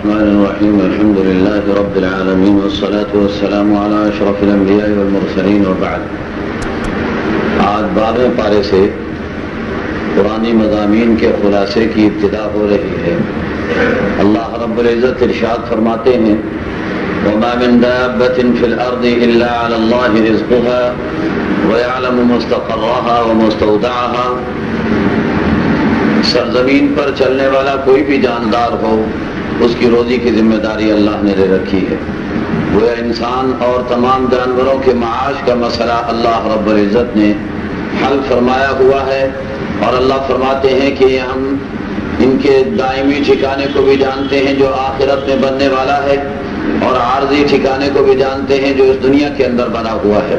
الرحمن الرحيم الحمد لله رب العالمين والصلاة والسلام على أشرف الأنبياء والمرسلين وبعد. آج 12ویں پارے سے قرآنی مضامین کے خلاصے کی ابتدا ہو رہی ہے. اللہ رب العزت ارشاد فرماتے ہیں وَمَا مِن دَابَّةٍ فِي الْأَرْضِ إِلَّا عَلَى اللَّهِ رِزْقُهَا وَيَعْلَمُ مُسْتَقَرَّهَا وَمُسْتَوْدَعَهَا. سرزمین پر چلنے والا کوئی بھی جاندار ہو اس کی روزی کی ذمہ داری اللہ نے لے رکھی ہے. گویا انسان اور تمام جانوروں کے معاش کا مسئلہ اللہ رب العزت نے حل فرمایا ہوا ہے. اور اللہ فرماتے ہیں کہ ہم ان کے دائمی ٹھکانے کو بھی جانتے ہیں جو آخرت میں بننے والا ہے، اور عارضی ٹھکانے کو بھی جانتے ہیں جو اس دنیا کے اندر بنا ہوا ہے.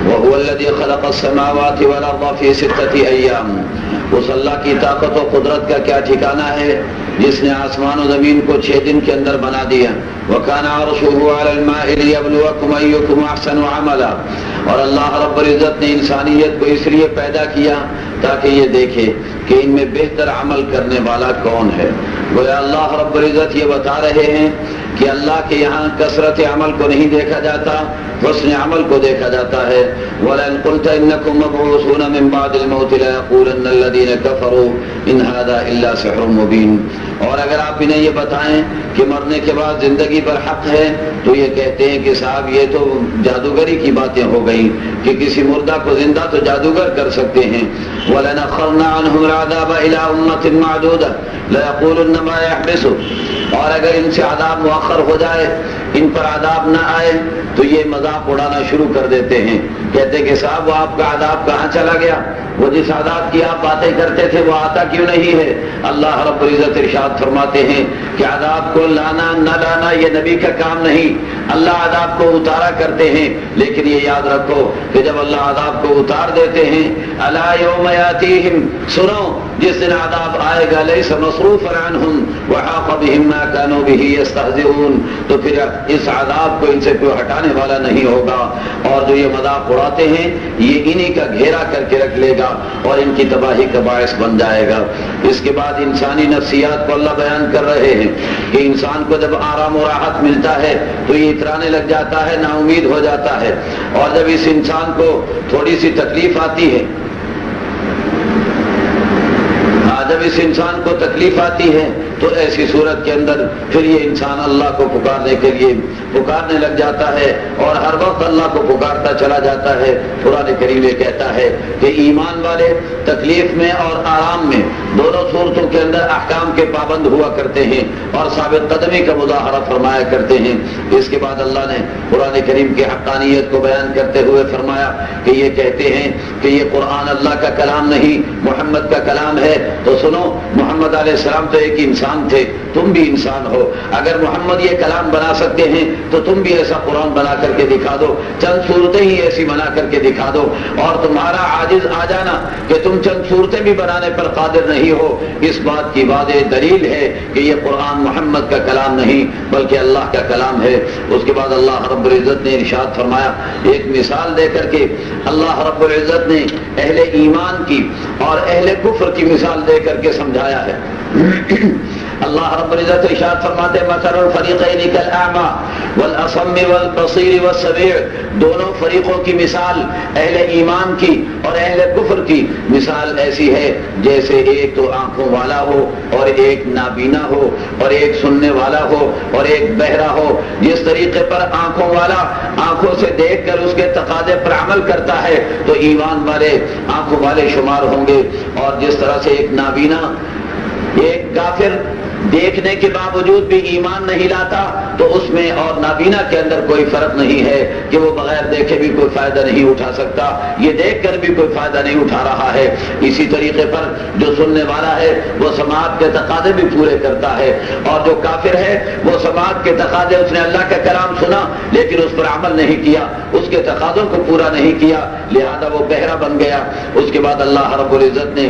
وَهُوَ الَّذِي خَلَقَ السَّمَاوَاتِ وَالْأَرْضَ فِي 6 أَيَّامٍ. اس اللہ کی طاقت و قدرت کا کیا ٹھکانہ ہے جس نے آسمان و زمین کو 6 دن کے اندر بنا دیا. وَكَانَ عَرْشُهُ عَلَى الْمَاءِ لِيَبْلُوَكُمْ أَيُّكُمْ أَحْسَنُ عَمَلًا. اور اللہ رب العزت نے انسانیت کو اس لیے پیدا کیا تاکہ یہ دیکھے کہ ان میں بہتر عمل کرنے والا کون ہے. گویا اللہ رب العزت یہ بتا رہے ہیں کہ اللہ کے یہاں کثرت عمل کو نہیں دیکھا جاتا، حسن عمل کو دیکھا جاتا ہے. وَلَئِن قُلْتَ إِنَّكُمْ مَبْعُوثُونَ مِن بَعْدِ الْمَوْتِ لَيَقُولَنَّ الَّذِينَ كَفَرُوا إِنْ هَذَا إِلَّا سِحْرٌ مُبِينٌ. اور اگر آپ انہیں یہ بتائیں کہ مرنے کے بعد زندگی پر حق ہے تو یہ کہتے ہیں کہ صاحب یہ تو جادوگری کی باتیں ہو گئیں کہ کسی مردہ کو زندہ تو جادوگر کر سکتے ہیں. وَلَنَأَخَّرْنَا عَنْهُمُ الْعَذَابَ إِلَىٰ أُمَّةٍ مَّعْدُودَةٍ لَيَقُولُنَّ مَا يَحْبِسُهُ. اور اگر ان سے عذاب مؤخر ہو جائے، ان پر عذاب نہ آئے تو یہ مذاق اڑانا شروع کر دیتے ہیں. کہتے کہ صاحب وہ آپ کا عذاب کہاں چلا گیا؟ وہ جس عذاب کی آپ باتیں کرتے تھے وہ آتا کیوں نہیں ہے؟ اللہ رب العزت ارشاد فرماتے ہیں کہ عذاب کو لانا نہ لانا یہ نبی کا کام نہیں. اللہ عذاب کو اتارا کرتے ہیں، لیکن یہ یاد رکھو کہ جب اللہ عذاب کو اتار دیتے ہیں الا یوم یاتیہم، سنو جس دن عذاب آئے گا لیس مصروفا عنہم وحاق بہم ما كانوا به یستہزئون، تو پھر اس عذاب کو ان سے کوئی ہٹانے والا نہیں ہوگا، اور جو یہ مذاق اڑاتے ہیں یہ انہی کا گھیرا کر کے رکھ لے گا اور ان کی تباہی کا باعث بن جائے گا. اس کے بعد انسانی نفسیات کو اللہ بیان کر رہے ہیں کہ انسان کو جب آرام و راحت ملتا ہے تو یہ اترانے لگ جاتا ہے، نا امید ہو جاتا ہے، اور جب اس انسان کو تھوڑی سی تکلیف آتی ہے، جب اس انسان کو تکلیف آتی ہے تو ایسی صورت کے اندر پھر یہ انسان اللہ کو پکارنے کے لیے پکارنے لگ جاتا ہے اور ہر وقت اللہ کو پکارتا چلا جاتا ہے. قرآن کریم یہ کہتا ہے کہ ایمان والے تکلیف میں اور آرام میں دونوں صورتوں کے اندر احکام کے پابند ہوا کرتے ہیں اور ثابت قدمی کا مظاہرہ فرمایا کرتے ہیں. اس کے بعد اللہ نے قرآن کریم کی حقانیت کو بیان کرتے ہوئے فرمایا کہ یہ کہتے ہیں کہ یہ قرآن اللہ کا کلام نہیں محمد کا کلام ہے. تو سنو، محمد علیہ السلام تو ایک انسان تھے، تم بھی انسان ہو. اگر محمد یہ کلام بنا سکتے ہیں تو تم بھی ایسا قرآن بنا کر کے دکھا دو، چند صورتیں ہی ایسی بنا کر کے دکھا دو. اور تمہارا عاجز آ جانا کہ تم چند صورتیں بھی بنانے پر قادر نہیں ہو، اس بات کی واضح دلیل ہے کہ یہ قرآن محمد کا کلام نہیں بلکہ اللہ کا کلام ہے. اس کے بعد اللہ رب العزت نے ارشاد فرمایا، ایک مثال دے کر کے اللہ رب العزت نے اہل ایمان کی اور اہل کفر کی مثال دے کر کے سمجھایا ہے. اللہ رب العزت ارشاد فرماتے ہیں مثل الفریقین کالاعمی والاصم والبصیر والسمیع. دونوں فریقوں کی مثال اہل ایمان کی اور اہل کفر کی مثال ایسی ہے جیسے ایک تو آنکھوں والا ہو اور ایک نابینا ہو اور ایک سننے والا ہو اور ایک بہرا ہو. جس طریقے پر آنکھوں والا آنکھوں سے دیکھ کر اس کے تقاضے پر عمل کرتا ہے تو ایمان والے آنکھوں والے شمار ہوں گے، اور جس طرح سے ایک نابینا ایک کافر دیکھنے کے باوجود بھی ایمان نہیں لاتا تو اس میں اور نابینا کے اندر کوئی فرق نہیں ہے کہ وہ بغیر دیکھے بھی کوئی فائدہ نہیں اٹھا سکتا، یہ دیکھ کر بھی کوئی فائدہ نہیں اٹھا رہا ہے. اسی طریقے پر جو سننے والا ہے وہ سماعت کے تقاضے بھی پورے کرتا ہے، اور جو کافر ہے وہ سماعت کے تقاضے، اس نے اللہ کا کلام سنا لیکن اس پر عمل نہیں کیا، اس کے تقاضوں کو پورا نہیں کیا، لہذا وہ بہرا بن گیا. اس کے بعد اللہ رب العزت نے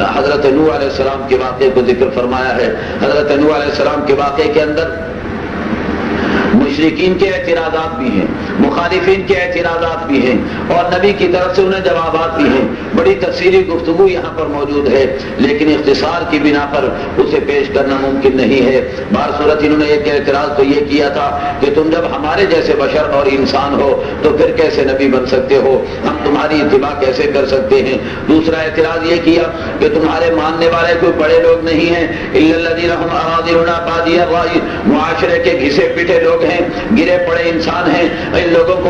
حضرت نوح علیہ السلام کے واقعے کو ذکر فرمایا ہے. حضرت نوح علیہ السلام کے واقعے کے اندر مشرکین کے اعتراضات بھی ہیں، مخالفین کے اعتراضات بھی ہیں، اور نبی کی طرف سے انہیں جوابات بھی ہیں۔ بڑی تفصیلی گفتگو یہاں پر موجود ہے، لیکن اختصار کی بنا پر اسے پیش کرنا ممکن نہیں ہے۔ بہر صورت انہوں نے ایک اعتراض تو یہ کیا تھا کہ تم جب ہمارے جیسے بشر اور انسان ہو تو پھر کیسے نبی بن سکتے ہو، ہم تمہاری اتباع کیسے کر سکتے ہیں؟ دوسرا اعتراض یہ کیا کہ تمہارے ماننے والے کوئی بڑے لوگ نہیں ہیں، الا الذین هم اراذلنا بادی الرأی، معاشرے کے گھسے پٹے لوگ ہیں، گرے پڑے انسان ہیں، ان لوگوں کو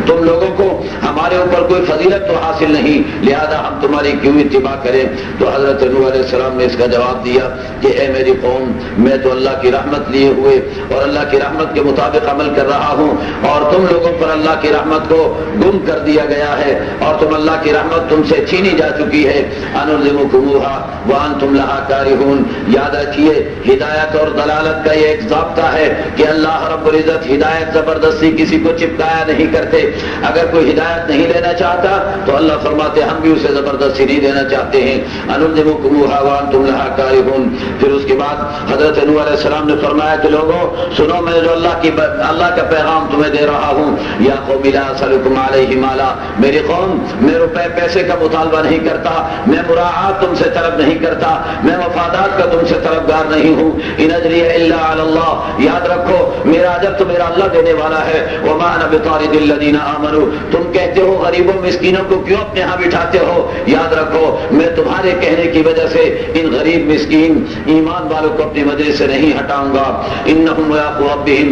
تم لوگوں کو ہمارے اوپر کوئی فضیلت تو حاصل نہیں، لہذا ہم تمہاری کیوں اتباع کریں؟ تو حضرت نوح علیہ السلام نے اس کا جواب دیا کہ اے میری قوم، میں تو اللہ کی رحمت لیے ہوئے اور اللہ کی رحمت کے مطابق عمل کر رہا ہوں، اور تم لوگوں پر اللہ کی رحمت کو گم کر دیا گیا ہے، اور تم اللہ کی رحمت تم سے چھینی جا چکی ہے۔ انلزمکموها وانتم لها کارہون، یاد رکھیے ہدایت اور دلالت کا یہ ایک ضابطہ ہے کہ اللہ رب العزت ہدایت زبردستی کسی کو چپکایا نہیں کرتے۔ اگر کوئی ہدایت نہیں لینا چاہتا تو اللہ فرماتے ہم بھی اسے زبردستی نہیں دینا چاہتے ہیں۔ انلزمکموها وانتم لها کارہون۔ پھر اس کے بعد حضرت نوح علیہ السلام نے فرمایا کہ لوگوں سنو، میں جو اللہ کا پیغام تمہیں دے رہا ہوں، یا قوم لا اسألکم علیہ مالا، میری قوم میں روپے پیسے کا مطالبہ نہیں کرتا، میں مراعات تم سے طلب نہیں کرتا، میں مفادات کا تم سے طلبگار نہیں ہوں۔ ان اجری الا علی اللہ، یاد رکھو میرا اجر تو میرا اللہ دینے والا ہے۔ وما انا بطارد الذین آمنوا، تم کہتے ہو غریبوں مسکینوں کو کیوں اپنے ہاں بٹھاتے ہو، یاد رکھو میں تمہارے کہنے کی وجہ سے ان غریب مسکین ایمان والوں کو اپنی مجلس سے نہیں ہٹاؤں گا۔ انہم ملاقو ربہم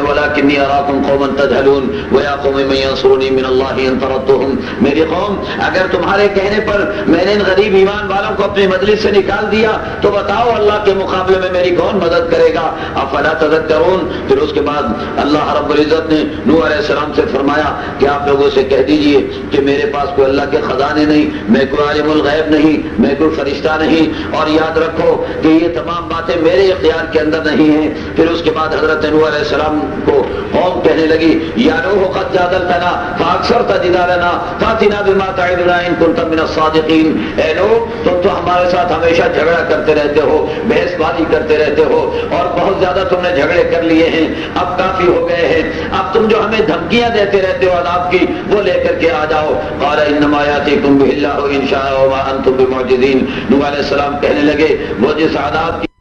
ولکنی اراکم قوما تجہلون ویا قوم من ینصرنی من اللہ ان طردتہم، میری قوم اگر تمہارے کہنے پر میں نے ان غریب ایمان والوں کو اپنی مجلس سے نکال دیا تو بتاؤ اللہ کے مقابلے میں میری کون مدد کرے گا؟ افلا تذکرون۔ پھر اس کے بعد اللہ رب العزت نے نوح علیہ السلام سے فرمایا کہ آپ لوگوں سے کہہ دیجئے کہ میرے پاس کوئی اللہ کے خزانے نہیں، میں کوئی عالم الغیب نہیں، میں کوئی فرشتہ نہیں، اور یاد رکھو کہ یہ تمام باتیں میرے اختیار کے اندر نہیں ہیں۔ پھر اس کے بعد حضرت نوح علیہ السلام کو قوم کہنے لگی یا نوح قد جادلتنا فاکثرت جدالنا فاتنا بما تعدنا ان کنت من الصادقین، اے نوح تم تو ہمارے ساتھ ہمیشہ جھگڑا کرتے رہتے ہو، بحث بازی کرتے رہتے ہو، اور بہت زیادہ تم نے جھگڑے کر لیے ہیں، اب کافی ہو گئے ہیں، اب تم جو ہمیں دھمکیاں دیتے رہتے ہو عذاب کی وہ لے کر کے آ جاؤ۔ قال انما یاتیکم بہ اللہ ان شاء وما انتم بمعجزین، نوح علیہ السلام کہنے لگے وہ جس عذاب کی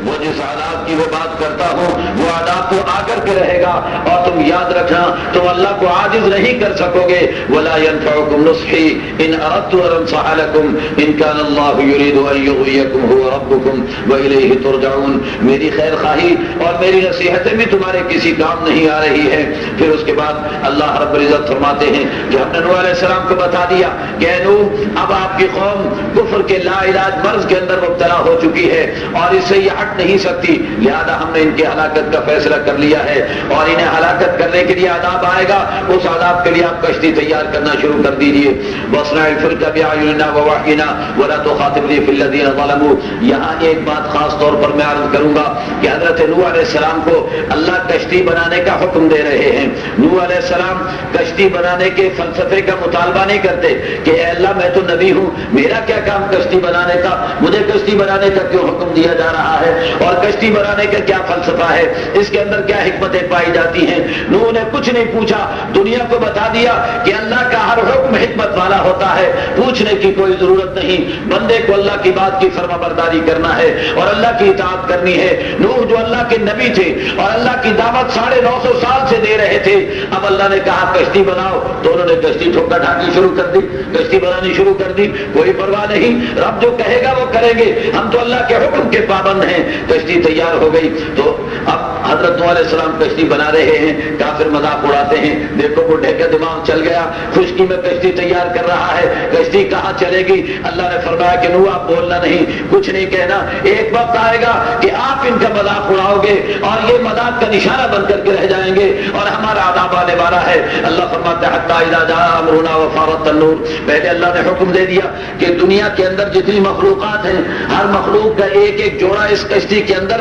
وہ جس عذاب کی وہ بات کرتا ہوں وہ عذاب تو آ کر کے رہے گا، اور تم یاد رکھنا تم اللہ کو عاجز نہیں کر سکو گے۔ ولا ينفعكم نصحي ان اردت ان انصح لكم ان كان الله يريد ان يغويكم هو ربكم واليه ترجعون، میری خیر خواہی اور میری نصیحتیں بھی تمہارے کسی کام نہیں آ رہی ہے۔ پھر اس کے بعد اللہ رب العزت فرماتے ہیں کہ ہم نے نوح علیہ السلام کو بتا دیا کہ نوح اب آپ کی قوم کفر کے لا علاج مرض کے اندر مبتلا ہو چکی ہے اور اس سے یہ ہٹ نہیں سکتی، لہذا ہم نے ان کی ہلاکت کا فیصلہ کر لیا ہے، اور انہیں ہلاکت کرنے کے لیے عذاب آئے گا، اس عذاب کے لیے آپ کشتی تیار کرنا شروع کر دیجیے۔ وَاصْنَعِ الْفُلْكَ بِأَعْيُنِنَا وَوَحْيِنَا وَلَا تُخَاطِبْنِي فِي الَّذِينَ ظَلَمُوا۔ یہاں ایک بات خاص طور پر میں عرض کروں گا کہ حضرت نوح علیہ السلام کو اللہ کشتی بنانے کا حکم دے رہے ہیں۔ نوح علیہ السلام کشتی بنانے کے فلسفے کا مطالبہ نہیں کرتے کہ اے اللہ میں تو نبی ہوں، میرا کیا کام کشتی بنانے کا، مجھے کشتی بنانے کا کیوں حکم دیا جا رہا ہے، اور کشتی بنانے کا کیا فلسفہ ہے، اس کے اندر کیا حکمتیں پائی جاتی ہیں۔ نوح نے کچھ نہیں پوچھا، دنیا کو بتا دیا کہ اللہ کا ہر حکم حکمت والا ہوتا ہے، پوچھنے کی کوئی ضرورت نہیں، بندے کو اللہ کی بات کی فرما برداری کرنا ہے اور اللہ کی اطاعت کرنی ہے۔ نوح جو اللہ کے نبی تھے اور اللہ کی دعوت 950 سال سے دے رہے تھے، اب اللہ نے کہا کشتی بناؤ تو انہوں نے کشتی ٹھوکا ٹھاکی شروع کر دی، کشتی بنانی شروع کر دی، کوئی پرواہ نہیں، رب جو کہے گا وہ کریں گے، ہم تو اللہ کے حکم کے پابند ہیں۔ کشتی تیار ہو گئی تو اب حضرت نوح علیہ السلام کشتی بنا رہے ہیں، کافر مذاق اڑاتے ہیں، دیکھو بڈھے کا دماغ چل گیا، خشکی میں کشتی تیار کر رہا ہے، کشتی کہاں چلے گی؟ اللہ نے فرمایا کہ نوح آپ بولنا نہیں، کچھ نہیں کہنا، ایک وقت آئے گا کہ آپ ان کا مذاق اڑاؤ گے اور یہ مذاق کا نشانہ بن کر کے رہ جائیں گے اور ہمارا عذاب آنے والا ہے۔ اللہ فرماتا ہے حتی اذا جاء امرنا وفارت النور، پہلے اللہ نے حکم دے دیا کہ دنیا کے اندر جتنی مخلوقات ہیں ہر مخلوق کا ایک ایک جوڑا اس کشتی کے اندر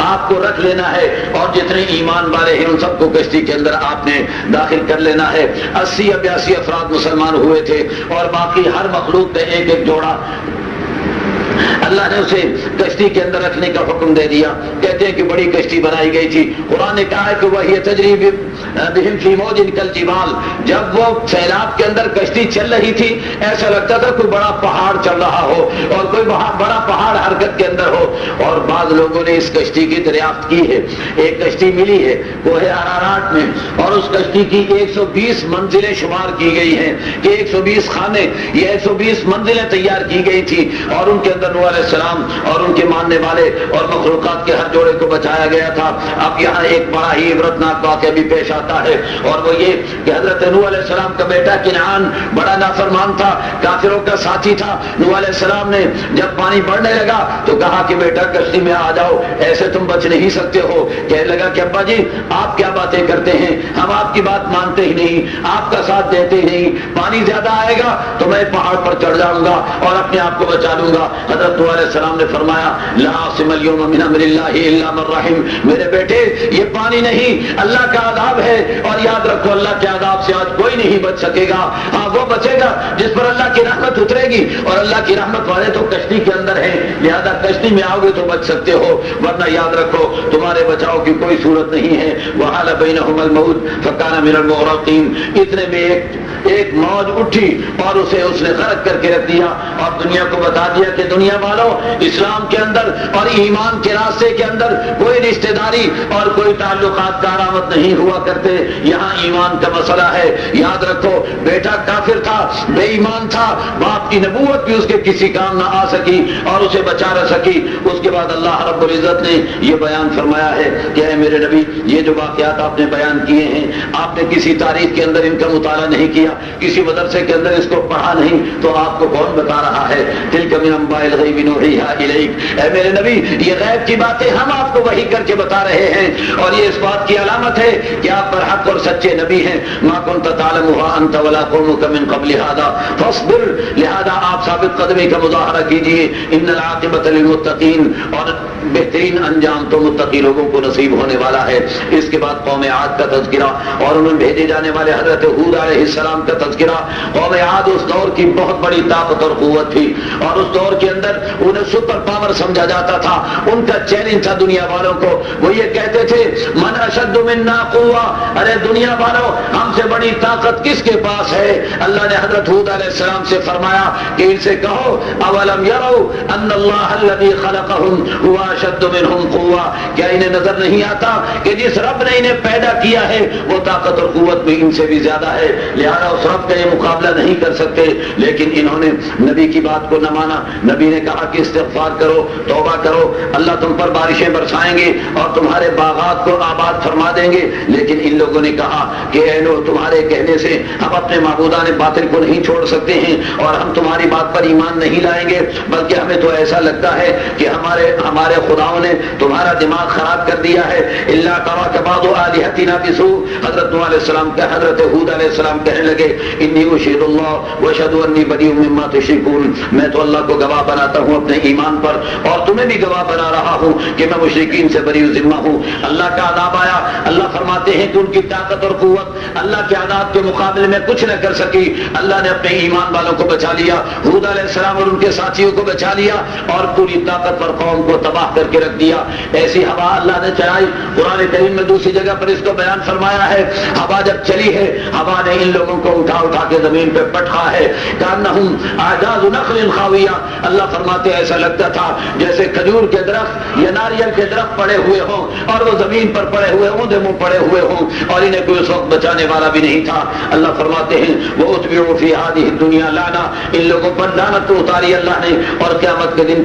آپ کو رکھ لینا ہے، اور جتنے ایمان والے ہیں ان سب کو کشتی کے اندر آپ نے داخل کر لینا ہے۔ 80 یا 82 افراد مسلمان ہوئے تھے اور باقی ہر مخلوق کا ایک ایک جوڑا اللہ نے اسے کشتی کے اندر رکھنے کا حکم دے دیا. کہتے ہیں کہ بڑی کشتی بنائی گئی تھی. قرآن نے کہا ہے کہ وہی تجریب بہم فی موج کالجبال. جب وہ سیلاب کے اندر کشتی چل رہی تھی ایسا لگتا تھا کوئی بڑا پہاڑ چل رہا ہو اور کوئی بڑا پہاڑ حرکت کے اندر ہو. اور بعض لوگوں نے اس کشتی کی دریافت کی ہے. ایک کشتی ملی ہے کوہ ارارات میں اور اس کشتی کی 120 منزلیں شمار کی گئی ہیں کہ 120 خانے یہ 120 منزلیں تیار کی گئی تھی اور ان کے اندر نوح علیہ السلام اور ان کے ماننے والے اور مخلوقات کے ہر جوڑے کو بچایا گیا تھا. اب یہاں ایک بڑا ہی عبرتناک واقعہ بھی پیش آتا ہے اور وہ یہ کہ حضرت نوح علیہ السلام کا بیٹا کنعان بڑا نافرمان تھا, کافروں کا ساتھی تھا. نوح علیہ السلام نے جب پانی بڑھنے لگا تو کہا کہ بیٹا کشتی میں آ جاؤ, ایسے تم بچ نہیں سکتے ہو. کہنے لگا کہ ابا جی آپ کیا باتیں کرتے ہیں, ہم آپ کی بات مانتے ہی نہیں, آپ کا ساتھ دیتے ہی نہیں. پانی زیادہ آئے گا تو میں پہاڑ پر چڑھ جاؤں گا اور اپنے آپ کو بچا لوں گا. حضرت نوح علیہ السلام نے فرمایا لا عاصم اليوم من امر اللہ الا من رحم. میرے بیٹے یہ پانی نہیں اللہ کا عذاب ہے اور یاد رکھو اللہ کے عذاب سے آج کوئی نہیں بچ سکے گا. ہاں وہ بچے گا جس پر اللہ کی رحمت اترے گی اور اللہ کی رحمت والے تو کشتی کے اندر ہیں, لہذا کشتی میں آؤ گے تو بچ سکتے ہو, ورنہ یاد رکھو تمہارے بچاؤ کی کوئی صورت نہیں ہے. وحال بینہم الموج فکان من المغرقین. اتنے میں ایک موج اٹھی اور اس نے غرق کر کے رکھ دیا اور دنیا کو بتا دیا کہ دنیا والوں اسلام کے اندر اور ایمان کے راستے کے اندر کوئی رشتہ داری اور کوئی تعلقات کارآمد نہیں ہوا کرتے. یہاں ایمان کا مسئلہ ہے. یاد رکھو بیٹا کافر تھا, بے ایمان تھا, باپ کی نبوت بھی اس کے کسی کام نہ آ سکی اور اسے بچا نہ سکی. اس کے بعد اللہ رب العزت نے یہ بیان فرمایا ہے کہ اے میرے نبی یہ جو واقعات آپ نے بیان کیے ہیں آپ نے کسی تاریخ کے اندر ان کا مطالعہ نہیں کیا, کسی مدرسے کے اندر اس کو پڑھا نہیں, تو آپ کو کون بتا رہا ہے؟ تلک من انباء الغیب نوحیھا الیک. اے میرے نبی یہ غیب کی باتیں ہم آپ کو وحی کر کے بتا رہے ہیں اور یہ اس بات کی علامت ہے کہ آپ پر حق اور سچے نبی ہیں. ما كنت تعلمها انت ولا قومك من قبل هذا فاصبر. لہذا آپ ثابت قدمی کا مظاہرہ کیجیے. ان العاقبۃ للمتقین. اور بہترین انجام تو متقی لوگوں کو نصیب ہونے والا ہے. اس کے بعد قوم عاد کا تذکرہ اور انہیں بھیجے جانے والے حضرت ہود علیہ السلام کا تذکرہ. قوم عاد اس دور کی بہت بڑی طاقت اور قوت تھی اور اس دور کے اندر انہیں سپر پاور سمجھا جاتا تھا. ان کا چیلنج تھا دنیا والوں کو. وہ یہ کہتے تھے من اشد منا قوہ. ارے دنیا والوں ہم سے بڑی طاقت کس کے پاس ہے؟ اللہ نے حضرت ہود علیہ السلام سے فرمایا کہ ان سے کہو اولم یروا ان اللہ الذی خلقهم هو اشد منهم قوہ. کیا انہیں نظر نہیں آتا کہ جس رب نے انہیں پیدا کیا ہے وہ طاقت اور قوت میں ان سے بھی زیادہ ہے, لہذا اس رب کا یہ مقابلہ نہیں کر سکتے. لیکن انہوں نے نبی کی بات کو نہ مانا. نبی نے کہا کہ استغفار کرو, توبہ کرو, اللہ تم پر بارشیں برسائیں گے اور تمہارے باغات کو آباد فرما دیں گے. لیکن ان لوگوں نے کہا کہ اے لوگ تمہارے کہنے سے ہم اپنے معبودان باطل کو نہیں چھوڑ سکتے ہیں اور ہم تمہاری بات پر ایمان نہیں لائیں گے, بلکہ ہمیں تو ایسا لگتا ہے کہ ہمارے خداؤں نے تمہارا دماغ خراب کر دیا ہے. اللہ تعالیٰ کے بعد آلہتنا بسوء. حضرت نوح علیہ السلام کا حضرت ہود علیہ السلام کہنے لگے انی اشہد اللہ واشہد انی بریء مما تشرکون. میں تو اللہ کو گواہ بناتا ہوں اپنے ایمان پر اور تمہیں بھی گواہ بنا رہا ہوں کہ میں مشرکین سے بری ذمہ ہوں. اللہ کا عذاب آیا. اللہ فرماتے ہیں کہ ان کی طاقت اور قوت اللہ کے عذاب کے مقابلے میں کچھ نہ کر سکی. اللہ نے اپنے ایمان والوں کو بچا لیا, ہود علیہ السلام اور ان کے ساتھیوں کو بچا لیا اور پوری طاقت پر قوم کو تباہ کر کے رکھ دیا. ایسی ہوا اللہ نے چلائی. قرآن کریم میں دوسری جگہ پر اس کو بیان فرمایا ہے. ہوا جب چلی ہے ہوا نے ان لوگوں کو اٹھا کے زمین پہ پٹکا ہے. کانہم اعجاز نخل خاویہ. اللہ فرماتے ایسا لگتا تھا جیسے کھجور کے درخت یا ناریل کے درخت پڑے ہوئے ہوں اور وہ زمین پر پڑے ہوئے ہوں, منہ پڑے ہوئے ہوں اور انہیں کوئی اس وقت بچانے والا بھی نہیں تھا. اللہ فرماتے ہیں وہ اتبعوا فی هذه الدنیا لعنہ. ان لوگوں پر لعنت تو اتاری اللہ نے اور قیامت کے دن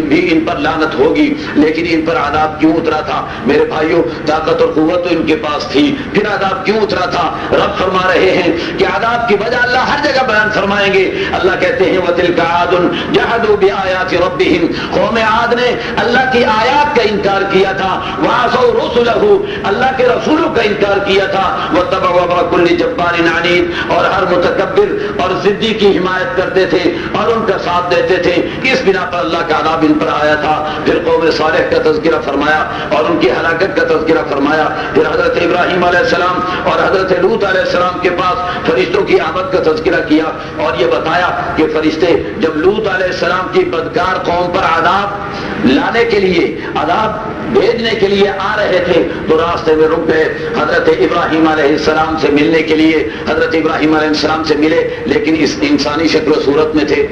بھی ان پر لعنت ہوگی. لیکن ان پر عذاب کیوں اترا تھا میرے بھائیوں؟ طاقت اور قوت تو ان کے پاس تھی, پھر عذاب کیوں اترا تھا؟ رب فرما رہے ہیں کہ عذاب کی وجہ اللہ ہر جگہ بیان فرمائیں گے. اللہ کہتے ہیں وَتِلْكَ عَادٌ جَحَدُوا بِآيَاتِ رَبِّهِمْ. قوم عاد نے اللہ کی آیات کا انکار کیا تھا. وَعَصَوْا رُسُلَهُ. اللہ کے رسولوں کا انکار کیا تھا. وَاتَّبَعُوا أَمْرَ كُلِّ جَبَّارٍ عَنِيدٍ. اور ہر متکبر اور ضدی کی حمایت کرتے تھے اور ان کا ساتھ دیتے تھے. تھے، اس بنا پر اللہ کا عذاب ان پر آیا تھا۔ پھر قوم صالح کا تذکرہ فرمایا اور ان کی ہلاکت کا تذکرہ فرمایا۔ پھر حضرت ابراہیم علیہ السلام اور حضرت لوط علیہ السلام کے پاس فرشتوں کی آمد کا تذکرہ کیا اور یہ بتایا کہ فرشتے جب لوط علیہ السلام کی بدکار قوم پر عذاب لانے کے لیے، عذاب بھیجنے کے لیے آ رہے تھے تو راستے میں رک گئے، حضرت ابراہیم علیہ السلام سے ملنے کے لیے حضرت ابراہیم علیہ السلام سے ملے، لیکن اس انسانی شکل و صورت میں تھے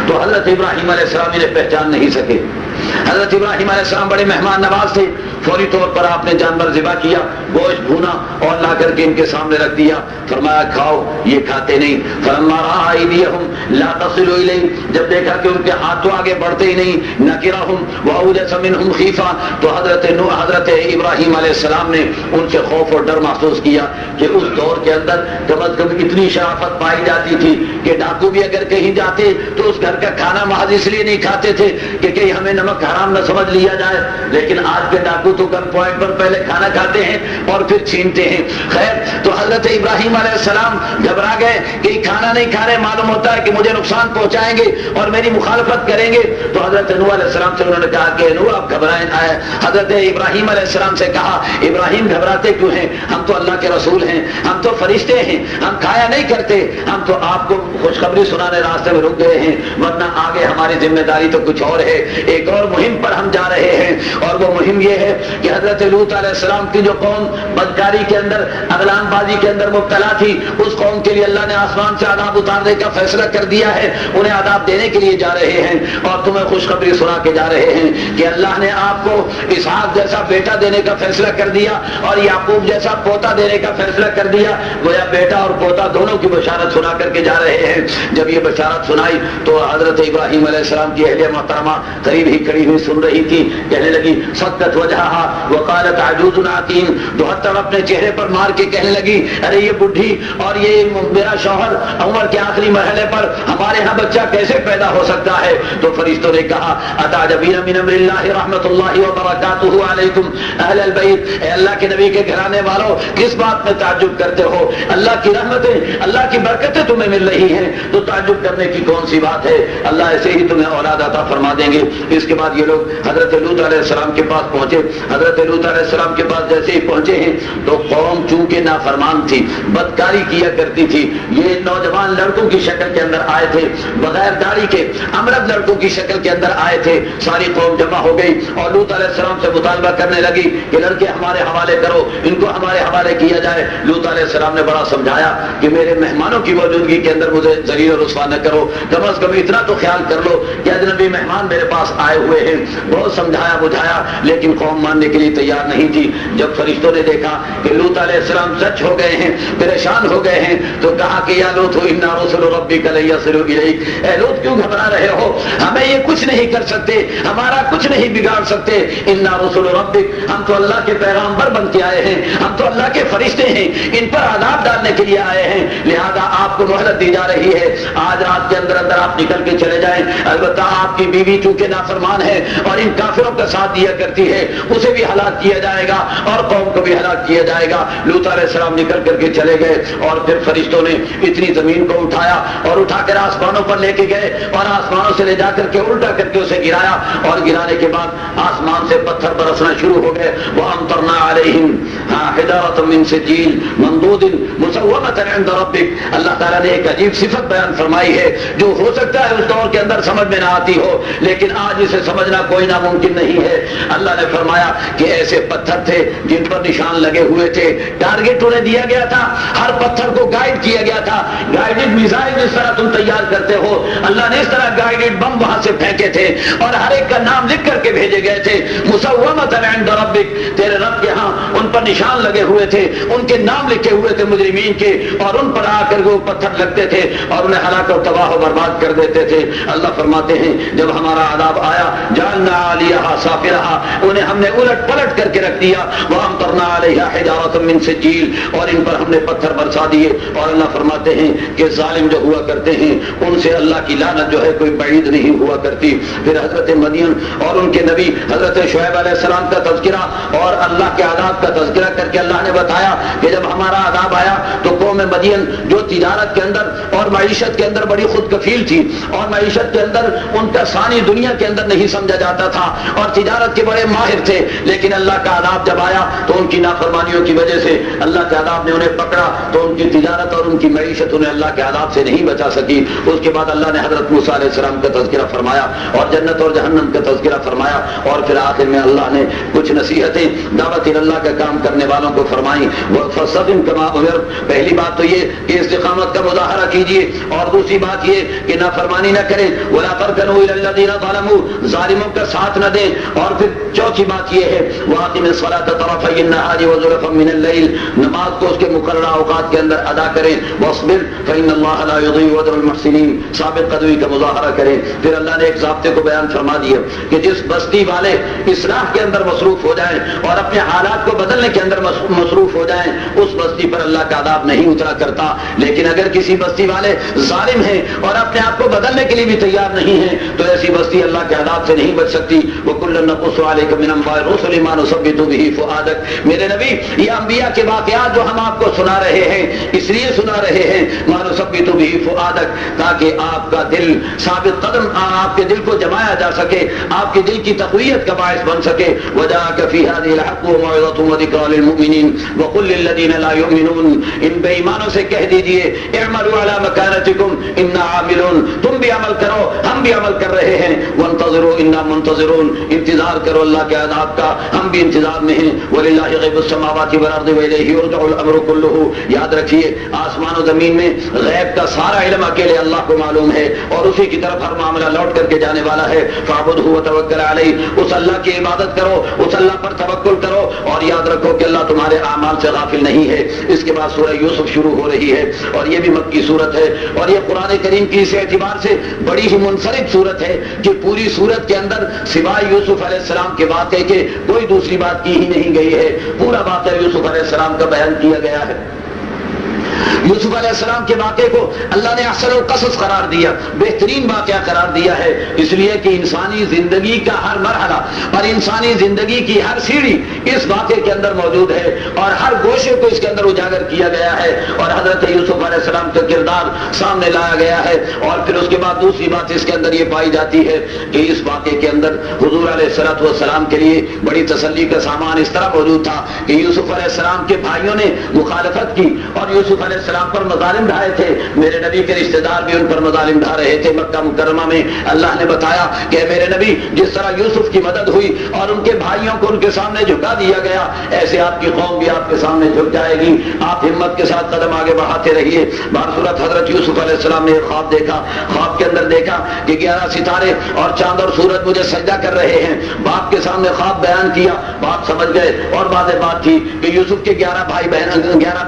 تو حضرت ابراہیم علیہ السلام انہیں پہچان نہیں سکے۔ حضرت ابراہیم علیہ السلام بڑے مہمان نواز تھے، فوری طور پر آپ نے جانور ذبح کیا، گوشت بھونا اور لا کر کے ان کے سامنے رکھ دیا، فرمایا کھاؤ، یہ کھاتے نہیں۔ فلما رأى أيديهم لا تصل إليه، جب دیکھا کہ ان کے ہاتھ تو آگے بڑھتے ہی نہیں، نکرهم وأوجس منهم خيفة، تو حضرت ابراہیم علیہ السلام نے ان سے خوف اور ڈر محسوس کیا کہ اس دور کے اندر کم از کم اتنی شرافت پائی جاتی تھی کہ ڈاکو بھی اگر کہیں جاتے تو اس گھر کا کھانا محض اس لیے نہیں کھاتے تھے کہ کہیں ہمیں نمک حرام نہ سمجھ لیا جائے، لیکن آج کے ڈاکو تو گن پوائنٹ پر پہلے کھانا کھاتے ہیں اور پھر چھینتے ہیں۔ خیر، تو حضرت ابراہیم علیہ السلام گھبرا گئے کہ کھانا نہیں کھا رہے، معلوم ہوتا ہے کہ مجھے نقصان پہنچائیں گے اور میری مخالفت کریں گے۔ تو حضرت نوح علیہ السلام سے انہوں نے کہا کہ نوح آپ گھبرائیں۔ حضرت ابراہیم علیہ السلام سے کہا ابراہیم گھبراتے کیوں ہیں، ہم تو اللہ کے رسول ہیں، ہم تو فرشتے ہیں، ہم کھایا نہیں کرتے، ہم تو آپ کو خوشخبری سنانے راستے میں رک گئے ہیں، ورنہ آگے ہماری ذمہ داری تو کچھ اور ہے، ایک اور مہم پر ہم جا رہے ہیں، اور وہ مہم یہ ہے کہ حضرت لوط علیہ السلام کی جو قوم بدکاری کے اندر، اغلام بازی کے اندر مبتلا تھی، اس قوم کے لیے اللہ نے آسمان سے عذاب اتارنے کا فیصلہ کر دیا ہے، انہیں عذاب دینے کے لیے جا رہے ہیں اور تمہیں خوشخبری سنا کے جا رہے ہیں کہ اللہ نے آپ کو اسحاق جیسا بیٹا دینے کا فیصلہ کر دیا اور یعقوب جیسا پوتا دینے کا فیصلہ کر دیا، گویا بیٹا اور پوتا دونوں کی بشارت سنا کر کے جا رہے ہیں۔ جب یہ بشارت سنائی تو حضرت ابراہیم علیہ السلام کی اہلیہ محترمہ قریب ہی کھڑی ہوئی سن رہی تھی، کہنے لگی سقط وجہہا وقالت عجوز عقیم، دوہتر اپنے چہرے پر مار کے کہنے لگی ارے یہ بڈھی اور یہ میرا شوہر عمر کے آخری مرحلے پر ہمارے ہاں بچہ کیسے پیدا ہو سکتا ہے؟ تو فرشتوں نے کہا اتعجبین من امر اللہ رحمت اللہ وبرکاتہ علیکم اہل البیت، اے اللہ کے نبی کے گھرانے والوں کس بات میں تعجب کرتے ہو؟ اللہ کی رحمتیں، اللہ کی برکتیں تمہیں مل رہی ہیں تو تعجب کرنے کی کون سی بات ہے، اللہ ایسے ہی تمہیں اولاد عطا فرما دیں گے۔ اس کے بعد یہ لوگ حضرت لوط علیہ السلام کے پاس پہنچے۔ حضرت لوط علیہ السلام کے پاس جیسے ہی پہنچے ہیں تو قوم چونکہ نافرمان تھی، بدکاری کیا کرتی تھی، یہ نوجوان لڑکوں کی شکل کے اندر آئے تھے، بغیر داڑھی کے امرد لڑکوں کی شکل کے اندر آئے تھے، ساری قوم جمع ہو گئی اور لوط علیہ السلام سے مطالبہ کرنے لگی کہ لڑکے ہمارے حوالے کرو، ان کو ہمارے حوالے کیا جائے۔ لوط علیہ السلام نے بڑا سمجھایا کہ میرے مہمانوں کی موجودگی کے اندر مجھے ذلیل و رسوا نہ کرو، کم از کم اتنا تو خیال کر لو کہ اجنبی مہمان میرے پاس آئے ہوئے ہیں۔ بہت سمجھایا بجھایا لیکن قوم ماننے کے لیے تیار نہیں تھی۔ جب فرشتوں نے دیکھا کہ لوط علیہ السلام سچ ہو گئے ہیں، پریشان ہو گئے ہیں، تو کہا کہ یا لوط انا رسل ربک لن یصلوا الیک، اے لوط کیوں گھبرا رہے ہو؟ ہمیں یہ کچھ نہیں کر سکتے، ہمارا کچھ نہیں بگاڑ سکتے۔ انا رسل ربک، ہم تو اللہ کے پیغامبر بن کے آئے ہیں، ہم تو اللہ کے فرشتے ہیں، ان پر عذاب ڈالنے کے لیے آئے ہیں، لہذا آپ کو مہلت دی جا رہی ہے، آج رات کے اندر اندر آپ نکل کے چلے جائیں۔ البتہ آپ کی بیوی چونکہ نافرمان ہے اور ان کافروں کا ساتھ دیا کرتی ہے، اسے بھی ہلاک کیا جائے گا اور قوم کو بھی ہلاک کیا جائے گا۔ لوط علیہ السلام نکل کر کے چلے گئے اور پھر فرشتوں نے اتنی زمین کو اٹھایا اور اٹھا کر آسمانوں پر لے کے گئے اور آسمانوں سے لے جا کر کے الٹا کر کے اسے گرایا، اور گرانے کے بعد آسمان سے پتھر برسنا شروع ہو گئے۔ وَأَمْطَرْنَا عَلَيْهِمْ حِجَارَةً مِّن سِجِّيلٍ مَّنضُودٍ مُّسَوَّمَةً عِندَ رَبِّكَ، اللہ تعالیٰ نے ایک عجیب صفت بیان فرمائی ہے جو ہو سکتا ہے اس دور کے اندر سمجھ میں نہ آتی ہو، لیکن آج اسے سمجھنا کوئی ناممکن نہیں ہے۔ اللہ نے فرمایا کہ ایسے پتھر تھے جن پر نشان لگے ہوئے تھے، ٹارگٹ انہیں دیا گیا تھا، ہر پتھر کو گائیڈ کیا گیا تھا۔ گائیڈڈ میزائل جس طرح تم تیار کرتے ہو، اللہ نے اس طرح گائیڈڈ بم وہاں سے پھینکے تھے اور ہر ایک کا نام لکھ کر کے بھیجے گئے تھے۔ مسومۃ عند ربک، تیرے رب کے ہاں ان پر نشان لگے ہوئے تھے، ان کے نام لکھے ہوئے تھے مجرمین کے، اور ان پر آ کر وہ پتھر لگتے تھے اور انہیں ہلاک و تباہ و برباد کر دیتے تھے۔ اللہ فرماتے ہیں جب ہمارا عذاب آیا جعلنا علیہا سافلہا، انہیں ہم نے الٹ پلٹ کر کے رکھ دیا، وامطرنا علیہا حجارۃ من سجیل، اور ان پر ہم نے پتھر برسا دیے۔ اور اللہ فرماتے ہیں کہ ظالم جو ہوا کرتے ہیں ان سے اللہ کی لعنت جو ہے کوئی بعید نہیں ہوا کرتی۔ پھر حضرت مدین اور ان کے نبی حضرت شعیب علیہ السلام کا تذکرہ اور اللہ کے عذاب کا تذکرہ کر کے اللہ نے بتایا کہ جب ہمارا عذاب آیا تو قوم مدین جو تجارت کے اندر اور معیشت کے اندر بڑی خود کفیل تھی اور معیشت کے اندر ان کا ثانی دنیا کے اندر نہیں سمجھا جاتا تھا اور تجارت کے بڑے ماہر تھے، لیکن اللہ کا عذاب جب آیا تو ان کی نافرمانیوں کی وجہ سے اللہ کے عذاب نے انہیں پکڑا تو ان کی تجارت اور ان کی معیشت انہیں اللہ کے عذاب سے نہیں بچا سکی۔ اس کے بعد اللہ نے حضرت موسیٰ علیہ السلام کا تذکرہ فرمایا اور جنت اور جہنم کا تذکرہ فرمایا، اور پھر آخر میں اللہ نے کچھ نصیحتیں دعوت اللہ کا کام کرنے والوں کو فرمائیں۔ فَاسْتَقِمْ كَمَا أُمِرْتَ، پہلی بات تو یہ کہ استقامت کا مظاہرہ کیجیے، اور دوسری بات یہ کہ نافرمانی نہ کریں، وَلَا تَرْكَنُوا إِلَى الَّذِينَ ظَلَمُوا، ظالموں کا ساتھ نہ دیں، اور پھر چوتھی بات یہ ہے وَأَقِمِ الصَّلَاةَ طَرَفَيِ النَّهَارِ وَزُلَفًا مِنَ اللَّيْلِ، نماز کو اس کے مقررہ اوقات کے اندر ادا کریں، وَاصْبِرْ فَإِنَّ اللَّهَ لَا يُضِيعُ أَجْرَ الْمُحْسِنِينَ، ثابت قدمی کا مظاہرہ کریں۔ پھر اللہ نے ایک ضابطے کو بیان فرما دیا کہ جس بستی والے اصلاح کے اندر مصروف ہو جائیں اور اپنے حالات کو بدلنے کے اندر مصروف ہو جائیں، اس بستی پر اللہ کا عذاب نہیں اترا کرتا۔ لیکن اگر کسی بستی والے ظالم ہیں اور اپنے آپ کو بدلنے کے لیے بھی تیار نہیں ہیں تو ایسی بستی اللہ کے عذاب سے نہیں بچ سکتی۔ وَكُلًّا نَقُصُّ عَلَيْكَ مِنْ أَنْبَاءِ الرُّسُلِ مَا نُثَبِّتُ بِهِ فُؤَادَكَ، میرے نبی یہ انبیاء کے واقعات جو ہم آپ کو سنا رہے ہیں اس لیے سنا رہے ہیں مَا نُثَبِّتُ بِهِ فُؤَادَكَ، تاکہ آپ کا دل ثابت قدم، آپ کے دل کو جمایا جا سکے، آپ کے دل کی تقویت کا باعث بن سکے۔ وَجَاءَكَ فِي هَذِهِ الْحَقُّ وَمَوْعِظَةٌ وَذِكْرَىٰ لِلْمُؤْمِنِينَ وَقُل لِّلَّذِينَ لَا يُؤْمِنُونَ، ان بے ایمانوں سے کہہ دیجئے اعملوا علی مکانتکم انا عاملون، تم بھی عمل کرو ہم بھی عمل کر رہے ہیں، وانتظروا انا منتظرون، انتظار کرو اللہ کے عذاب کا ہم بھی انتظار میں ہیں۔ وَلِلَّهِ غَيْبُ السَّمَاوَاتِ وَالْأَرْضِ وَإِلَيْهِ يُرْجَعُ الْأَمْرُ كُلُّهُ، یاد رکھیے آسمان و زمین میں غیب کا سارا علم اکیلے اللہ کو معلوم ہے اور اسی کی طرف ہر معاملہ لوٹ کر کے جانے والا ہے۔ فَاعْبُدْهُ وَتَوَكَّلْ عَلَيْهِ، اس اللہ کی عبادت کرو، اس اللہ پر توکل کرو، اور یاد رکھو کہ اللہ تمہارے اعمال سے غافل نہیں ہے۔ اس کے بعد سورہ یوسف شروع ہو رہی ہے اور یہ بھی مکی صورت ہے، اور یہ قرآن کریم کی اس اعتبار سے بڑی ہی منفرد صورت ہے کہ پوری صورت کے اندر سوائے یوسف علیہ السلام کے واقعے کے کوئی دوسری بات کی ہی نہیں گئی ہے، پورا واقعہ یوسف علیہ السلام کا بیان کیا گیا ہے۔ یوسف علیہ السلام کے واقعے کو اللہ نے احسن القصص قرار دیا، بہترین واقعہ قرار دیا ہے، اس لیے کہ انسانی زندگی کا ہر مرحلہ اور انسانی زندگی کی ہر سیڑھی اس واقعے کے اندر موجود ہے اور ہر گوشے کو اس کے اندر اجاگر کیا گیا ہے اور حضرت یوسف علیہ السلام کا کردار سامنے لایا گیا ہے۔ اور پھر اس کے بعد دوسری بات اس کے اندر یہ پائی جاتی ہے کہ اس واقعے کے اندر حضور علیہ السلام کے لیے بڑی تسلی کا سامان اس طرح موجود تھا کہ یوسف علیہ السلام کے بھائیوں نے مخالفت کی اور یوسف علیہ السلام پر مظالم ڈھائے تھے، میرے نبی کے رشتہ دار بھی ان پر مظالم ڈھا رہے تھے۔ مکہ مکرمہ میں اللہ نے بتایا کہ میرے نبی جس طرح یوسف کی مدد ہوئی اور ان کے بھائیوں کو ان کے سامنے جھکا دیا گیا، ایسے آپ کی قوم بھی آپ کے سامنے جھک جائے گی، آپ ہمت کے ساتھ قدم آگے بڑھاتے رہیے۔ بارصورت حضرت یوسف علیہ السلام نے ایک خواب دیکھا، خواب کے اندر دیکھا کہ 11 ستارے اور چاند اور سورج مجھے سجدہ کر رہے ہیں۔ باپ کے سامنے خواب بیان کیا، باپ سمجھ گئے، اور واضح بات تھی کہ یوسف کے 11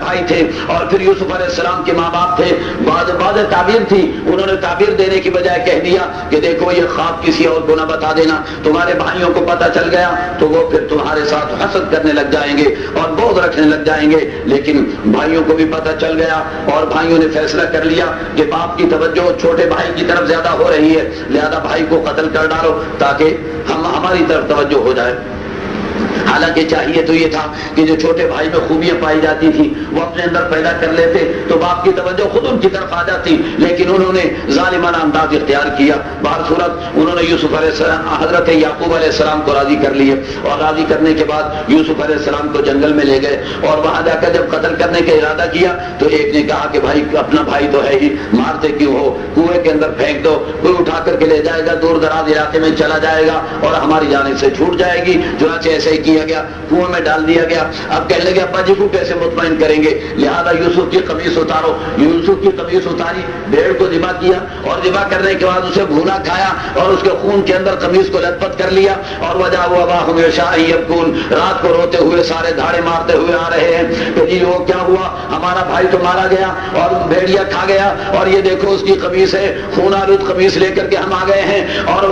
بھائی تھے اور پھر یوسف علیہ السلام کے ماں باپ تھے۔ بعد تعبیر تھی، انہوں نے تعبیر دینے کی بجائے کہہ دیا کہ دیکھو یہ خواب کسی اور کو نہ بتا دینا، تمہارے بھائیوں کو پتہ چل گیا تو وہ پھر تمہارے ساتھ حسد کرنے لگ جائیں گے اور بغض رکھنے لگ جائیں گے۔ لیکن بھائیوں کو بھی پتہ چل گیا اور بھائیوں نے فیصلہ کر لیا کہ باپ کی توجہ چھوٹے بھائی کی طرف زیادہ ہو رہی ہے، لہذا بھائی کو قتل کر ڈالو تاکہ ہماری طرف توجہ ہو جائے۔ حالانکہ چاہیے تو یہ تھا کہ جو چھوٹے بھائی میں خوبیاں پائی جاتی تھی وہ اپنے اندر پیدا کر لیتے تو باپ کی توجہ خود ان کی طرف آ جاتی، لیکن انہوں نے ظالمانہ انداز اختیار کیا۔ بہرصورت انہوں نے یوسف علیہ السلام حضرت یعقوب علیہ السلام کو راضی کر لیے اور راضی کرنے کے بعد یوسف علیہ السلام کو جنگل میں لے گئے اور وہاں جا کر جب قتل کرنے کا ارادہ کیا تو ایک نے کہا کہ بھائی اپنا بھائی تو ہے ہی، مارتے کیوں ہو، کنویں کے اندر پھینک دو، کوئی اٹھا کر کے لے جائے گا، دور دراز علاقے میں چلا جائے گا اور ہماری جانب سے چھوٹ جائے گی۔ چنانچہ ایسے ہی کیا گیا، کنویں میں ڈال دیا گیا۔ اب کہنے لگے ابا جی کو کیسے مطمئن کریں گے، لہذا یوسف کی قمیص اتارو۔ یوسف کی قمیص اتاری، بھیڑ کو ذبح کیا اور ذبح کرنے کے بعد اسے بھونا کھایا اور اس کے خون کے اندر قمیص کو لت پت کر لیا اور وجاءوا اباہم عشاء یبکون، رات کو روتے ہوئے سارے دھاڑے مارتے ہوئے آ رہے ہیں کہ جی وہ کیا ہوا، ہمارا بھائی تو مارا گیا اور بھیڑیا کھا گیا اور یہ دیکھو اس کی قمیص ہے، خون آلود قمیص لے کر کے ہم آ گئے ہیں اور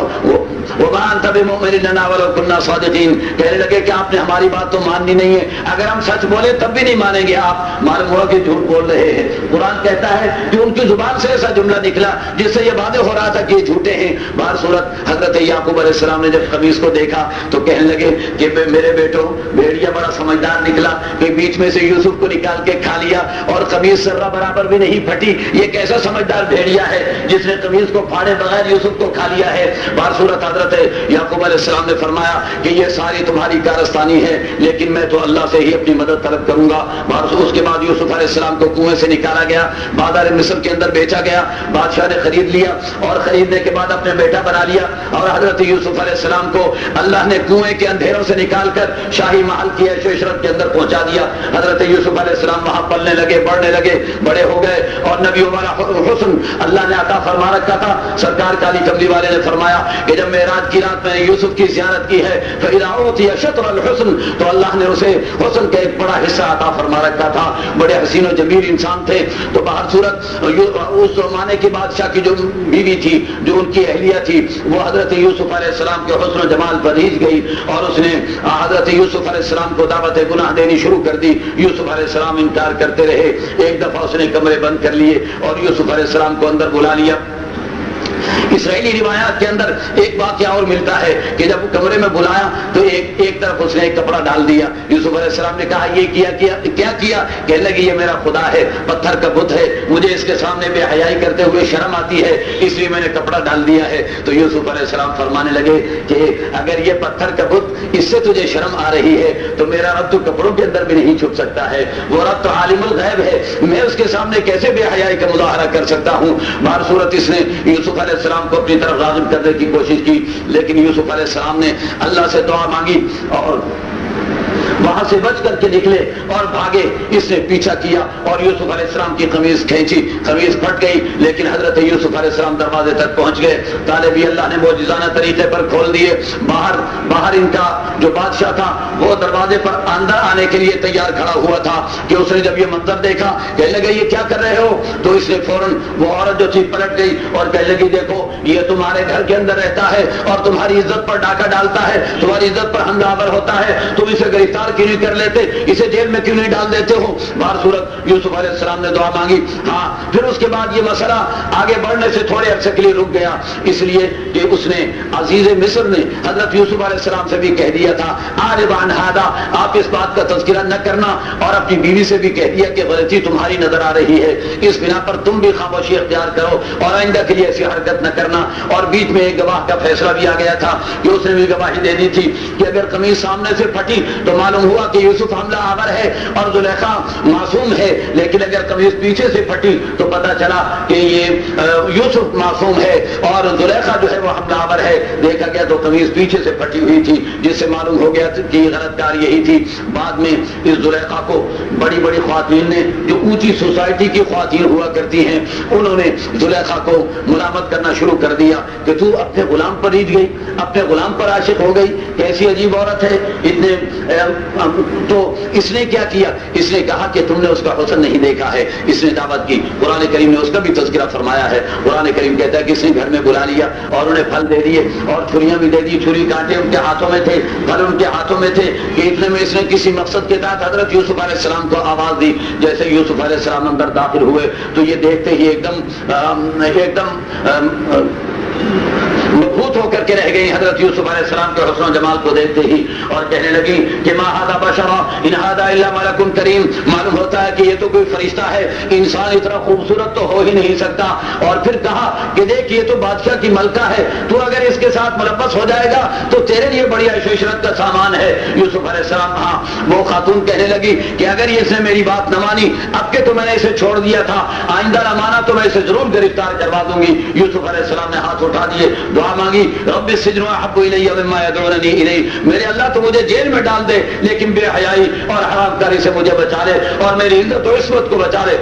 وما انت بمؤمن لنا ولو كنا صادقین، کہنے لگے کہ آپ نے ہماری بات تو ماننی نہیں ہے، اگر ہم سچ بولے تب بھی نہیں مانیں گے آپ، معلوم ہوا کہ جھوٹ بول رہے ہیں۔ قرآن کہتا ہے کہ ان کی زبان سے ایسا جملہ نکلا جس سے یہ واضح ہو رہا تھا کہ یہ جھوٹے ہیں۔ بہر صورت حضرت یعقوب علیہ السلام نے جب قمیص کو دیکھا تو کہنے لگے کہ میرے بیٹو، بھیڑیا بڑا سمجھدار نکلا کہ بیچ میں سے یوسف کو نکال کے کھا لیا اور قمیص ذرہ برابر بھی نہیں پھٹی، یہ کیسا سمجھدار بھیڑیا ہے جس نے قمیص کو پھاڑے بغیر یوسف کو کھا لیا ہے۔ بہر صورت حضرت یعقوب علیہ السلام نے فرمایا کہ یہ ساری تمہاری کارستانی ہے، لیکن میں تو اللہ سے ہی اپنی مدد طلب کروں گا۔ اس کے بعد یوسف علیہ السلام کو کنویں سے نکالا گیا، بازار مصر کے اندر بیچا گیا، بادشاہ نے خرید لیا اور خریدنے کے بعد اپنے بیٹا بنا لیا، اور حضرت یوسف علیہ السلام کو اللہ نے کنویں کے اندھیروں سے نکال کر شاہی محل کی عیش و عشرت کے اندر پہنچا دیا۔ حضرت یوسف علیہ السلام وہاں پلنے لگے، بڑھنے لگے، بڑے ہو گئے، اور نبیوں والا حسن اللہ نے عطا فرما رکھا تھا۔ سرکار کالی کملی والے نے فرمایا کہ جب معراج کی رات میں نے یوسف کی زیارت کی ہے فَإِذَا أُوتِيَ شَطْرَ الْحُسْنِ، تو اللہ نے اسے حسن کا ایک بڑا حصہ عطا فرما رکھا تھا، بڑے حسین و جمیل انسان تھے۔ تو بہر صورت اس زمانے کے بادشاہ کی جو بیوی تھی، جو ان کی اہلیہ تھی، وہ حضرت یوسف علیہ السلام کے حسن و جمال پر ریجھ گئی، اور اس نے حضرت یوسف علیہ السلام کو دعوت گناہ دینی شروع کر دی۔ یوسف علیہ السلام انکار کرتے رہے، ایک دفعہ اس نے کمرے بند کر لیے اور یوسف علیہ السلام کو اندر بلا لیا۔ اسرائیلی روایات کے اندر ایک واقعہ اور ملتا ہے کہ جب کمرے میں بلایا تو ایک طرف اس نے ایک کپڑا ڈال دیا۔ یوسف علیہ السلام نے کہا یہ کیا کیا؟ کہنے لگی یہ میرا خدا ہے، پتھر کا بت ہے، مجھے اس کے سامنے بے حیائی کرتے ہوئے شرم آتی ہے، اس لیے میں نے کپڑا ڈال دیا ہے۔ تو یوسف علیہ السلام فرمانے لگے کہ اگر یہ پتھر کا بت اس سے تجھے شرم آ رہی ہے تو میرا رب تو کپڑوں کے اندر بھی نہیں چھپ سکتا ہے، وہ رب تو عالم الغیب ہے، میں اس کے سامنے کیسے بے حیائی کا مظاہرہ کر سکتا ہوں۔ بہر صورت اس نے یوسف علیہ السلام کو اپنی طرف راغب کرنے کی کوشش کی، لیکن یوسف علیہ السلام نے اللہ سے دعا مانگی اور وہاں سے بچ کر کے نکلے اور بھاگے۔ اس نے پیچھا کیا اور یوسف علیہ السلام کی قمیض کھینچی، قمیض پھٹ گئی، لیکن حضرت یوسف علیہ السلام دروازے تک پہنچ گئے، تالے بھی اللہ نے معجزانہ طریقے پر کھول دیے۔ باہر ان کا جو بادشاہ تھا وہ دروازے پر اندر آنے کے لیے تیار کھڑا ہوا تھا کہ اس نے جب یہ منظر دیکھا کہنے لگا یہ کیا کر رہے ہو؟ تو اس نے فوراً وہ عورت جو تھی پلٹ گئی اور کہنے لگی دیکھو یہ تمہارے گھر کے اندر رہتا ہے اور تمہاری عزت پر ڈاکہ ڈالتا ہے، تمہاری عزت پر حملہ آور ہوتا ہے، تم اسے گرفتار کیوں نہیں کر لیتے، اسے جیل میں کیوں نہیں ڈال دیتے ہو؟ بہر صورت یوسف علیہ السلام نے دعا مانگی۔ ہاں پھر اس کے بعد یہ مسئلہ آگے بڑھنے سے تھوڑے عرصے کے لیے رک گیا، اس لیے کہ اس نے عزیز مصر نے حضرت یوسف علیہ السلام سے بھی کہہ دیا تھا اعرض عن ھذا، آپ اس بات کا تذکرہ نہ کرنا، اور اپنی بیوی سے بھی کہہ دیا کہ غلطی تمہاری نظر آ رہی ہے، اس بنا پر تم بھی خاموشی اختیار کرو اور آئندہ کے لیے ایسی حرکت نہ کرنا۔ اور بیچ میں ایک گواہ کا فیصلہ بھی آ گیا تھا کہ اس نے بھی گواہی دے دی تھی کہ اگر قمیص سامنے سے پھٹی تو معلوم ہوا کہ یوسف حملہ آور ہے اور زلیخا معصوم ہے، لیکن اگر قمیص پیچھے سے پھٹی تو پتہ چلا کہ یہ یوسف معصوم ہے اور زلیخا جو ہے وہ حملہ آور ہے۔ دیکھا گیا تو قمیص پیچھے سے پھٹی ہوئی تھی، جس سے معلوم ہو گیا کہ یہ غلط کار یہی تھی۔ بعد میں اس زلیخا کو بڑی بڑی خواتین نے، جو اونچی سوسائٹی کی خواتین ہوا کرتی ہیں، انہوں نے زلیخا کو ملامت کرنا شروع کر دیا کہ تو اپنے غلام پر ریجھ گئی، اپنے غلام پر عاشق ہو گئی، کیسی عجیب عورت ہے اتنے۔ تو اس نے کیا کیا؟ اس نے کہا کہ تم نے اس کا حسن نہیں دیکھا ہے، اس نے دعوت کی۔ قرآن کریم نے اس کا بھی تذکرہ فرمایا ہے۔ قرآن کریم کہتا ہے کہ اس نے گھر میں بلا لیا اور انہیں پھل دے دیے اور چھریاں بھی دے دی، چھری کانٹے ان کے ہاتھوں میں تھے، پھل ان کے ہاتھوں میں تھے، کہ اتنے میں اس نے کسی مقصد کے تحت حضرت یوسف علیہ السلام کو آواز دی۔ جیسے یوسف علیہ السلام اندر داخل ہوئے تو یہ دیکھتے ہی ایک دم مبہوت ہو کر کے رہ گئی حضرت یوسف علیہ السلام کے حسن و جمال کو دیکھتے ہی، اور کہنے لگی کہ ما ھذا بشرا ان ھذا الا ملک کریم، معلوم ہوتا ہے کہ یہ تو کوئی فرشتہ ہے، انسان اتنا خوبصورت تو ہو ہی نہیں سکتا۔ اور پھر کہا کہ دیکھ یہ تو بادشاہ کی ملکہ ہے، تو اگر اس کے ساتھ ملبس ہو جائے گا تو تیرے لیے بڑی عیش و عشرت کا سامان ہے۔ یوسف علیہ السلام ہاں وہ خاتون کہنے لگی کہ اگر یہ اس نے میری بات نہ مانی، اب کہ تو میں نے اسے چھوڑ دیا تھا، آئندہ نہ مانا تو میں اسے ضرور گرفتار کروا دوں گی۔ یوسف علیہ السلام نے ہاتھ اٹھا دیے، دعا مانگی رب السجن احب الی مما یدعوننی الیہ، میرے اللہ تو مجھے جیل میں ڈال دے لیکن بے حیائی اور حرام کاری سے مجھے بچا لے اور میری عزت و عصمت کو بچا لے۔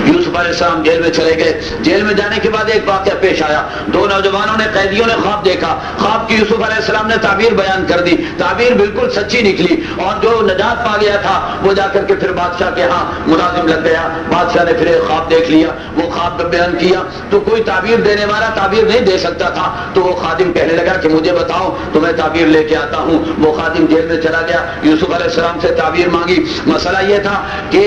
یوسف یوسف علیہ السلام جیل میں چلے گئے. جیل میں جانے کے بعد ایک واقعہ پیش آیا. دو نوجوانوں نے، قیدیوں نے خواب دیکھا. خواب کی یوسف علیہ السلام نے تعبیر بیان کر دی. تعبیر بالکل سچی نکلی اور جو نجات پا گیا تھا وہ جا کر کے پھر بادشاہ کے ہاں ملازم لگ گیا. بادشاہ نے پھر ایک خواب دیکھ لیا، وہ خواب بیان کیا تو کوئی تعبیر دینے والا تعبیر نہیں دے سکتا تھا. تو وہ خادم کہنے لگا کہ مجھے بتاؤ تو میں تعبیر لے کے آتا ہوں. وہ خادم جیل میں چلا گیا، یوسف علیہ السلام سے تعبیر مانگی. مسئلہ یہ تھا کہ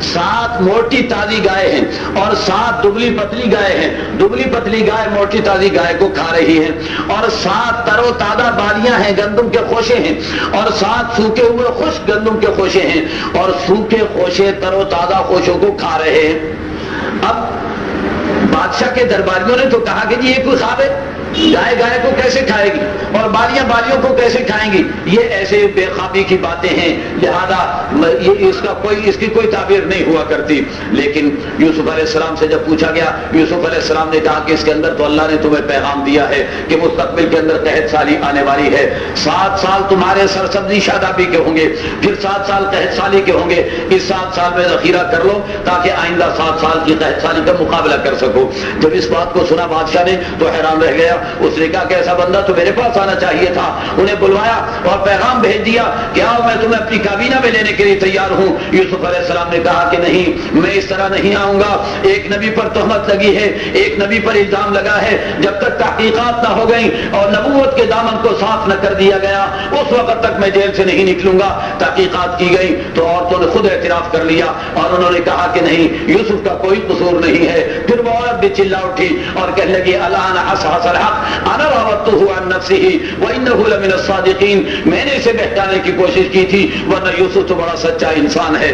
7 موٹی تازی گائے ہیں اور 7 دبلی پتلی گائے ہیں. دبلی پتلی گائے موٹی تازی گائے کو کھا رہی ہے اور 7 تر و تازہ بالیاں ہیں، گندم کے خوشے ہیں، اور 7 سوکھے ہوئے خشک گندم کے خوشے ہیں اور سوکھے خوشے تر و تازہ خوشوں کو کھا رہے ہیں. اب بادشاہ کے درباریوں نے تو کہا کہ جی یہ کوئی خواب ہے، گائے گائے کو کیسے کھائے گی اور بالیاں بالیوں کو کیسے کھائیں گی؟ یہ ایسے بے خوابی کی باتیں ہیں، لہذا اس کی کوئی تعبیر نہیں ہوا کرتی. لیکن یوسف علیہ السلام سے جب پوچھا گیا، یوسف علیہ السلام نے کہا کہ اس کے اندر تو اللہ نے تمہیں پیغام دیا ہے کہ مستقبل کے اندر قحط سالی آنے والی ہے. 7 سال تمہارے سرسبزی شادابی کے ہوں گے، پھر 7 سال قحط سالی کے ہوں گے. اس 7 سال میں ذخیرہ کر لو تاکہ آئندہ 7 سال کی قحط سالی کا مقابلہ کر سکو. جب اس بات کو سنا بادشاہ نے تو حیران رہ گیا. اس نے کہا کہ ایسا بندہ تو میرے پاس آنا چاہیے تھا. انہیں بلوایا اور پیغام بھیج دیا کہ آؤ میں تمہیں اپنی کابینہ میں لینے کے لیے تیار ہوں. یوسف علیہ السلام نے کہا کہ نہیں، میں اس طرح نہیں آؤں گا. ایک نبی پر تہمت لگی ہے، ایک نبی پر الزام لگا ہے. جب تک تحقیقات نہ ہو گئیں اور نبوت کے دامن کو صاف نہ کر دیا گیا اس وقت تک میں جیل سے نہیں نکلوں گا. تحقیقات کی گئی تو عورتوں نے خود اعتراف کر لیا اور انہوں نے کہا کہ نہیں، یوسف کا کوئی قصور نہیں ہے. پھر وہ عورت بھی چلا اٹھی اور کہنے لگی الآن حصحص الحق انا راودته عن نفسه وانه لمن الصادقین. میں نے اسے بہکانے کی کوشش کی تھی ورنہ یوسف تو بڑا سچا انسان ہے.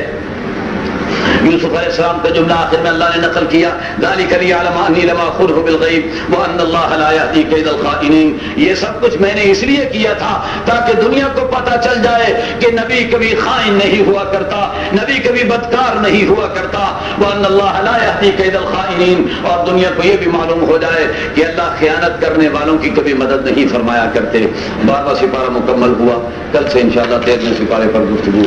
یوسف علیہ السلام کا جملہ آخر میں اللہ نے نقل کیا، ذالک لیعلم انی لم اخذہ بالغیب وان اللہ لا یہدی کید الخائنین. یہ سب کچھ میں نے اس لیے کیا تھا تاکہ دنیا کو پتہ چل جائے کہ نبی کبھی خائن نہیں ہوا کرتا، نبی کبھی بدکار نہیں ہوا کرتا. وان اللہ لا یہدی کید الخائنین، اور دنیا کو یہ بھی معلوم ہو جائے کہ اللہ خیانت کرنے والوں کی کبھی مدد نہیں فرمایا کرتے. 12واں سپارہ مکمل ہوا. کل سے انشاءاللہ 13ویں سپارے پر گفتگو.